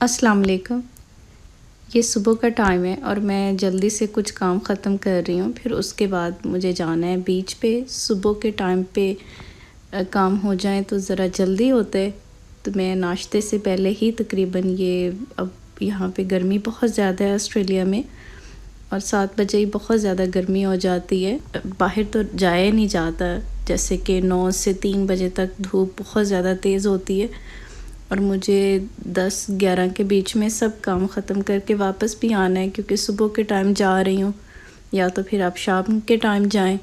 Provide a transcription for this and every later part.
अस्सलाम वालेकुम। ये सुबह का टाइम है और मैं जल्दी से कुछ काम ख़त्म कर रही हूँ। फिर उसके बाद मुझे जाना है बीच पे। सुबह के टाइम पे काम हो जाए तो ज़रा जल्दी होता है। तो मैं नाश्ते से पहले ही तकरीबन अब यहाँ पे गर्मी बहुत ज़्यादा है ऑस्ट्रेलिया में, और 7 बजे ही बहुत ज़्यादा गर्मी हो जाती है। बाहर तो जाया नहीं जाता, जैसे कि 9 से 3 बजे तक धूप बहुत ज़्यादा तेज़ होती है और मुझे 10-11 के बीच में सब काम ख़त्म करके वापस भी आना है, क्योंकि सुबह के टाइम जा रही हूँ या तो फिर आप शाम के टाइम जाएं।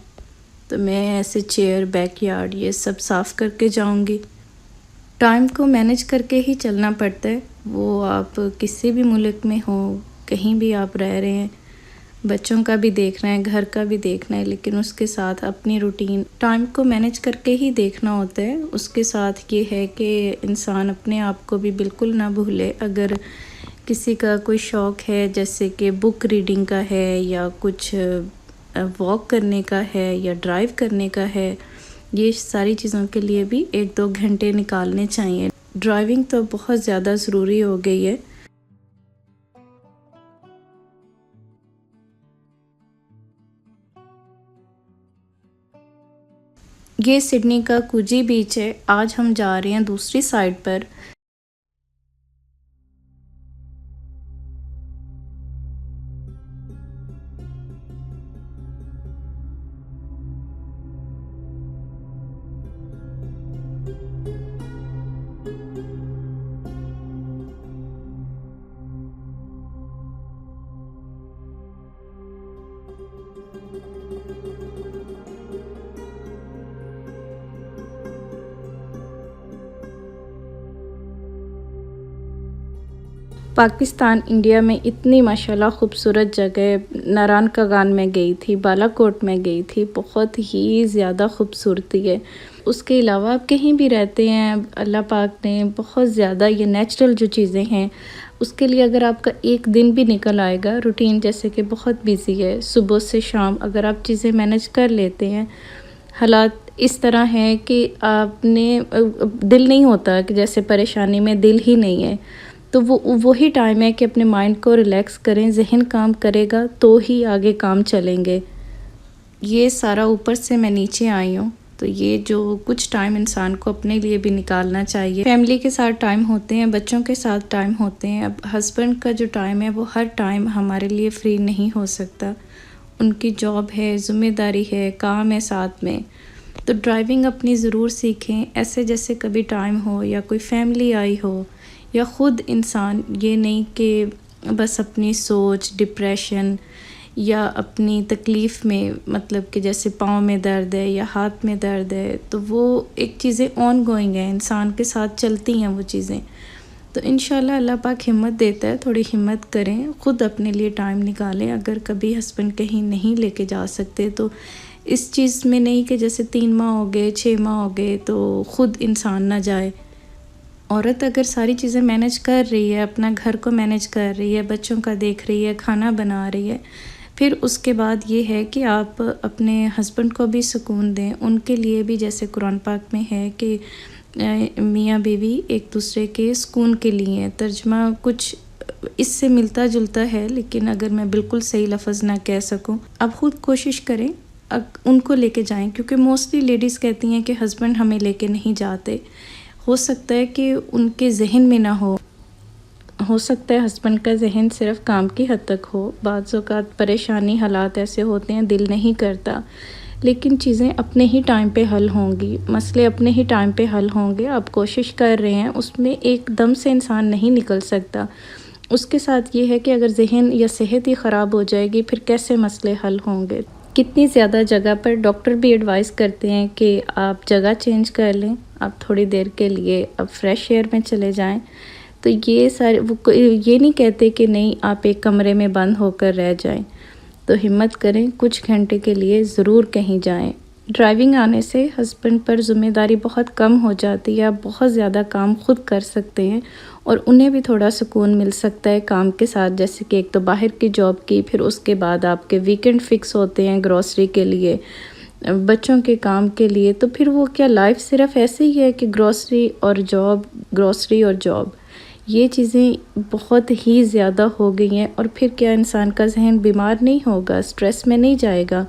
तो मैं ऐसे चेयर, बैकयार्ड ये सब साफ़ करके जाऊँगी। टाइम को मैनेज करके ही चलना पड़ता है, वो आप किसी भी मुल्क में हो, कहीं भी आप रह रहे हैं, बच्चों का भी देखना है, घर का भी देखना है, लेकिन उसके साथ अपनी रूटीन टाइम को मैनेज करके ही देखना होता है। उसके साथ ये है कि इंसान अपने आप को भी बिल्कुल ना भूले। अगर किसी का कोई शौक़ है, जैसे कि बुक रीडिंग का है या कुछ वॉक करने का है या ड्राइव करने का है, ये सारी चीज़ों के लिए भी 1-2 घंटे निकालने चाहिए। ड्राइविंग तो बहुत ज़्यादा ज़रूरी हो गई है। ये सिडनी का कुजी बीच है। आज हम जा रहे हैं दूसरी साइड पर। पाकिस्तान इंडिया में इतनी माशाल्लाह खूबसूरत जगह, नारायण कागान में गई थी, बालाकोट में गई थी, बहुत ही ज़्यादा खूबसूरती है। उसके अलावा आप कहीं भी रहते हैं, अल्लाह पाक ने बहुत ज़्यादा ये नेचुरल जो चीज़ें हैं, उसके लिए अगर आपका एक दिन भी निकल आएगा, रूटीन जैसे कि बहुत बिज़ी है, सुबह से शाम अगर आप चीज़ें मैनेज कर लेते हैं, हालात इस तरह हैं कि आपने दिल नहीं होता कि जैसे परेशानी में दिल ही नहीं है, तो वो वही टाइम है कि अपने माइंड को रिलैक्स करें। ज़हन काम करेगा तो ही आगे काम चलेंगे। ये सारा ऊपर से मैं नीचे आई हूँ, तो ये जो कुछ टाइम इंसान को अपने लिए भी निकालना चाहिए। फैमिली के साथ टाइम होते हैं, बच्चों के साथ टाइम होते हैं। अब हस्बैंड का जो टाइम है वो हर टाइम हमारे लिए फ्री नहीं हो सकता। उनकी जॉब है, ज़िम्मेदारी है, काम है साथ में। तो ड्राइविंग अपनी ज़रूर सीखें। ऐसे जैसे कभी टाइम हो या कोई फैमिली आई हो या ख़ुद इंसान, ये नहीं कि बस अपनी सोच, डिप्रेशन या अपनी तकलीफ़ में, मतलब कि जैसे पाँव में दर्द है या हाथ में दर्द है, तो वो एक चीज़ें ऑन गोइंग है, इंसान के साथ चलती हैं वो चीज़ें। तो इंशाल्लाह अल्लाह पाक हिम्मत देता है, थोड़ी हिम्मत करें, ख़ुद अपने लिए टाइम निकालें। अगर कभी हस्बैंड कहीं नहीं लेके जा सकते तो इस चीज़ में नहीं कि जैसे 3 माह हो गए, 6 माह हो गए तो ख़ुद इंसान ना जाए। औरत अगर सारी चीज़ें मैनेज कर रही है, अपना घर को मैनेज कर रही है, बच्चों का देख रही है, खाना बना रही है, फिर उसके बाद ये है कि आप अपने हस्बैंड को भी सुकून दें। उनके लिए भी जैसे कुरान पाक में है कि मियाँ बीवी एक दूसरे के सुकून के लिए हैं। तर्जमा कुछ इससे मिलता जुलता है, लेकिन अगर मैं बिल्कुल सही लफ्ज़ ना कह सकूं, आप ख़ुद कोशिश करें उनको लेके जाएं, क्योंकि मोस्टली लेडीज़ कहती हैं कि हस्बैंड हमें लेके नहीं जाते। हो सकता है कि उनके जहन में ना हो सकता है हस्बैंड का जहन सिर्फ काम की हद तक हो। बाज़ औक़ात परेशानी, हालात ऐसे होते हैं दिल नहीं करता, लेकिन चीज़ें अपने ही टाइम पे हल होंगी, मसले अपने ही टाइम पे हल होंगे। आप कोशिश कर रहे हैं, उसमें एकदम से इंसान नहीं निकल सकता। उसके साथ ये है कि अगर जहन या सेहत ही ख़राब हो जाएगी, फिर कैसे मसले हल होंगे। कितनी ज़्यादा जगह पर डॉक्टर भी एडवाइस करते हैं कि आप जगह चेंज कर लें, आप थोड़ी देर के लिए अब फ्रेश एयर में चले जाएं। तो ये सारे वो ये नहीं कहते कि नहीं आप एक कमरे में बंद होकर रह जाएं। तो हिम्मत करें, कुछ घंटे के लिए ज़रूर कहीं जाएं। ड्राइविंग आने से हस्बैंड पर ज़िम्मेदारी बहुत कम हो जाती है। आप बहुत ज़्यादा काम खुद कर सकते हैं और उन्हें भी थोड़ा सुकून मिल सकता है काम के साथ। जैसे कि एक तो बाहर की जॉब की, फिर उसके बाद आपके वीकेंड फिक्स होते हैं ग्रॉसरी के लिए, बच्चों के काम के लिए। तो फिर वो क्या लाइफ सिर्फ ऐसे ही है कि ग्रॉसरी और जॉब, ग्रॉसरी और जॉब, ये चीज़ें बहुत ही ज़्यादा हो गई हैं और फिर क्या इंसान का ज़हन बीमार नहीं होगा, स्ट्रेस में नहीं जाएगा।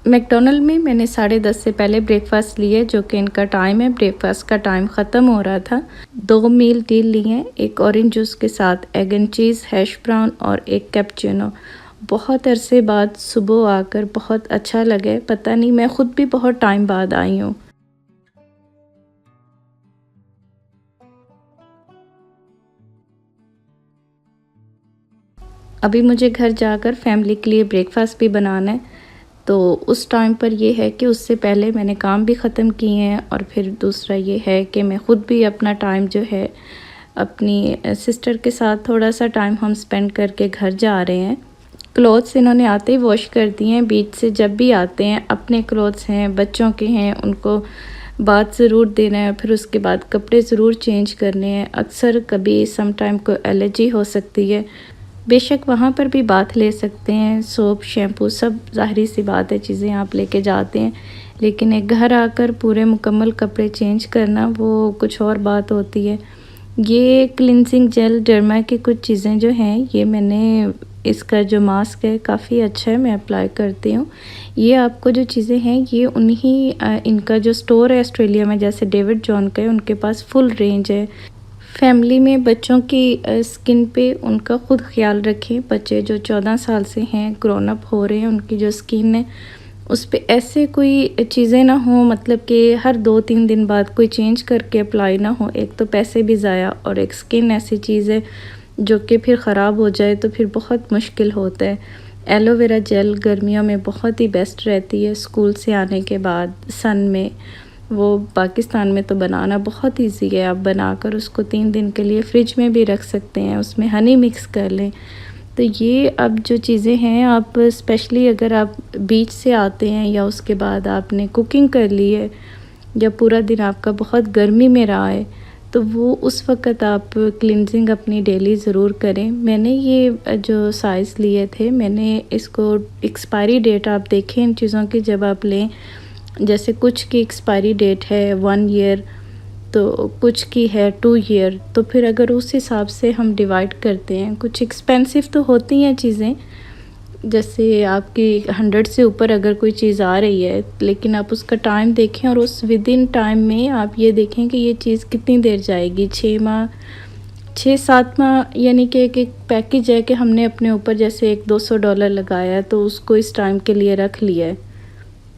मैकडॉनल्ड में मैंने 10:30 से पहले ब्रेकफ़ास्ट लिए, जो कि इनका टाइम है, ब्रेकफ़ास्ट का टाइम ख़त्म हो रहा था। 2 मील डील लिए, एक ऑरेंज जूस के साथ egg and cheese, hash brown और एक कैपुचिनो। बहुत अरसे बाद सुबह आकर बहुत अच्छा लगे, पता नहीं, मैं ख़ुद भी बहुत टाइम बाद आई हूँ। अभी मुझे घर जाकर फैमिली के लिए ब्रेकफ़ास्ट भी बनाना है, तो उस टाइम पर ये है कि उससे पहले मैंने काम भी ख़त्म किए हैं और फिर दूसरा ये है कि मैं ख़ुद भी अपना टाइम जो है अपनी सिस्टर के साथ थोड़ा-सा टाइम हम स्पेंड करके घर जा रहे हैं। क्लॉथ्स इन्होंने आते ही वॉश कर दिए हैं, बीच से जब भी आते हैं अपने क्लॉथ्स हैं, बच्चों के हैं, उनको बाथ ज़रूर देना है, फिर उसके बाद कपड़े ज़रूर चेंज करने हैं। अक्सर कभी सम टाइम को एलर्जी हो सकती है, बेशक वहाँ पर भी बाथ ले सकते हैं, सोप, शैम्पू सब ज़ाहिर सी बात है चीज़ें आप लेके जाते हैं, लेकिन एक घर आकर पूरे मुकम्मल कपड़े चेंज करना वो कुछ और बात होती है। ये क्लिनजिंग जेल डर्मा की कुछ चीज़ें जो हैं, ये मैंने, इसका जो मास्क है काफ़ी अच्छा है, मैं अप्लाई करती हूँ। ये आपको जो चीज़ें हैं ये उन्हीं इनका जो स्टोर है ऑस्ट्रेलिया में, जैसे डेविड जॉन का है, उनके पास फुल रेंज है। फैमिली में बच्चों की स्किन पे उनका ख़ुद ख़्याल रखें। बच्चे जो 14 साल से हैं, ग्रोन अप हो रहे हैं, उनकी जो स्किन है उस पे ऐसे कोई चीज़ें ना हो, मतलब कि हर 2-3 दिन बाद कोई चेंज करके अप्लाई ना हो। एक तो पैसे भी ज़ाया और एक स्किन ऐसी चीज़ है जो कि फिर ख़राब हो जाए तो फिर बहुत मुश्किल होता है। एलोवेरा जेल गर्मियों में बहुत ही बेस्ट रहती है, स्कूल से आने के बाद सन में। वो पाकिस्तान में तो बनाना बहुत ईज़ी है, आप बनाकर उसको 3 दिन के लिए फ्रिज में भी रख सकते हैं, उसमें हनी मिक्स कर लें। तो ये अब जो चीज़ें हैं, आप स्पेशली अगर आप बीच से आते हैं या उसके बाद आपने कुकिंग कर ली है या पूरा दिन आपका बहुत गर्मी में रहा है, तो वो उस वक़्त आप क्लींजिंग अपनी डेली ज़रूर करें। मैंने ये जो साइज़ लिए थे, मैंने इसको एक्सपायरी डेट आप देखें इन चीज़ों की जब आप लें, जैसे कुछ की एक्सपायरी डेट है 1 ईयर, तो कुछ की है 2 ईयर, तो फिर अगर उस हिसाब से हम डिवाइड करते हैं, कुछ एक्सपेंसिव तो होती हैं चीज़ें, जैसे आपकी 100 से ऊपर अगर कोई चीज़ आ रही है, लेकिन आप उसका टाइम देखें और उस विदिन टाइम में आप ये देखें कि ये चीज़ कितनी देर जाएगी, 6 माह, 6-7 माह, यानी कि एक पैकेज है कि हमने अपने ऊपर जैसे एक $200 लगाया है तो उसको इस टाइम के लिए रख लिया है,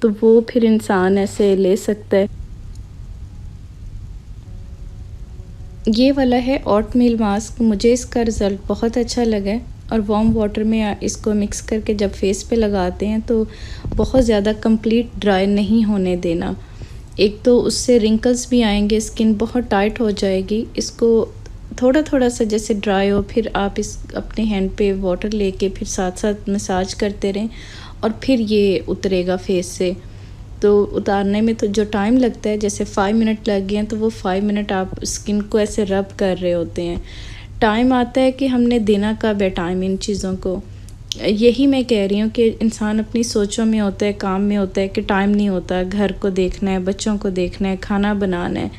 तो वो फिर इंसान ऐसे ले सकता है। ये वाला है ओटमील मास्क, मुझे इसका रिज़ल्ट बहुत अच्छा लगा है और वार्म वाटर में इसको मिक्स करके जब फेस पे लगाते हैं तो बहुत ज़्यादा कंप्लीट ड्राई नहीं होने देना। एक तो उससे रिंकल्स भी आएंगे, स्किन बहुत टाइट हो जाएगी। इसको थोड़ा थोड़ा सा जैसे ड्राई हो, फिर आप इस अपने हैंड पे वाटर लेके फिर साथ साथ मसाज करते रहें और फिर ये उतरेगा फेस से। तो उतारने में तो जो टाइम लगता है, जैसे 5 मिनट लग गए हैं, तो वो 5 मिनट आप स्किन को ऐसे रब कर रहे होते हैं। टाइम आता है कि हमने देना कब है टाइम इन चीज़ों को। यही मैं कह रही हूँ कि इंसान अपनी सोचों में होता है, काम में होता है कि टाइम नहीं होता, घर को देखना है, बच्चों को देखना है, खाना बनाना है,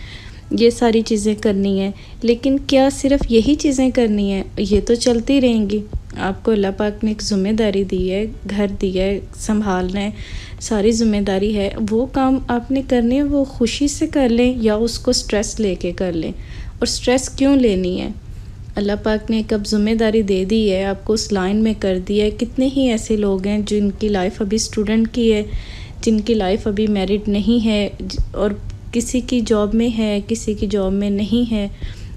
ये सारी चीज़ें करनी है। लेकिन क्या सिर्फ़ यही चीज़ें करनी है? ये तो चलती रहेंगी। आपको अल्लाह पाक ने एक ज़िम्मेदारी दी है, घर दिया है, संभालना है, सारी ज़िम्मेदारी है। वो काम आपने करने हैं, वो खुशी से कर लें या उसको स्ट्रेस लेके कर लें। और स्ट्रेस क्यों लेनी है? अल्लाह पाक ने कब ज़िम्मेदारी दे दी है, आपको उस लाइन में कर दिया है। कितने ही ऐसे लोग हैं जिनकी लाइफ अभी स्टूडेंट की है, जिनकी लाइफ अभी मैरिड नहीं है, और किसी की जॉब में है, किसी की जॉब में नहीं है।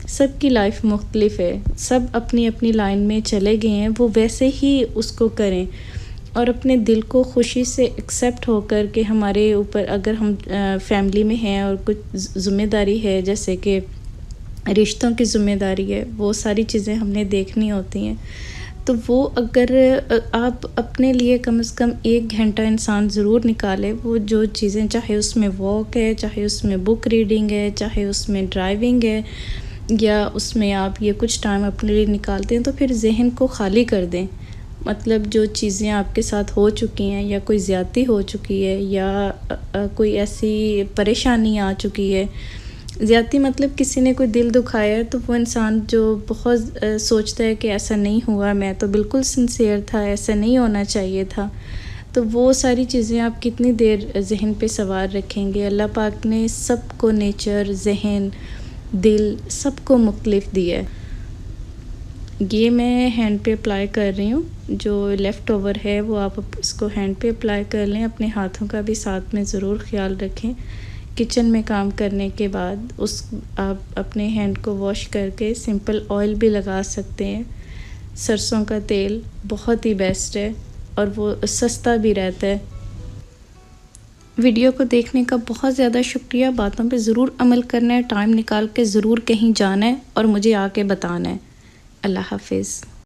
सबकी लाइफ मुख्तलिफ है, सब अपनी अपनी लाइन में चले गए हैं। वो वैसे ही उसको करें और अपने दिल को खुशी से एक्सेप्ट होकर कि हमारे ऊपर अगर हम फैमिली में हैं और कुछ ज़िम्मेदारी है, जैसे कि रिश्तों की ज़िम्मेदारी है, वो सारी चीज़ें हमने देखनी होती हैं। तो वो अगर आप अपने लिए कम से कम 1 घंटा इंसान ज़रूर निकाले, वो जो चीज़ें, चाहे उसमें वॉक है, चाहे उसमें बुक रीडिंग है, चाहे उसमें ड्राइविंग है, या उसमें आप ये कुछ टाइम अपने लिए निकालते हैं, तो फिर ज़हन को ख़ाली कर दें। मतलब जो चीज़ें आपके साथ हो चुकी हैं, या कोई ज़्यादती हो चुकी है, या कोई ऐसी परेशानी आ चुकी है, ज़्यादती मतलब किसी ने कोई दिल दुखाया है तो वो इंसान जो बहुत सोचता है कि ऐसा नहीं हुआ, मैं तो बिल्कुल सिंसियर था, ऐसा नहीं होना चाहिए था। तो वो सारी चीज़ें आप कितनी देर ज़हन पे सवार रखेंगे। अल्लाह पाक ने सबको नेचर, ज़हन, दिल सबको मुख्तलिफ दिया है। ये मैं हैंड पे अप्लाई कर रही हूँ, जो लेफ़्ट ओवर है वो आप इसको हैंड पे अप्लाई कर लें। अपने हाथों का भी साथ में ज़रूर ख़्याल रखें। किचन में काम करने के बाद आप अपने हैंड को वॉश करके सिंपल ऑयल भी लगा सकते हैं। सरसों का तेल बहुत ही बेस्ट है और वो सस्ता भी रहता है। वीडियो को देखने का बहुत ज़्यादा शुक्रिया। बातों पे ज़रूर अमल करना है, टाइम निकाल के ज़रूर कहीं जाना है और मुझे आके बताना है। अल्लाह हाफ़िज़।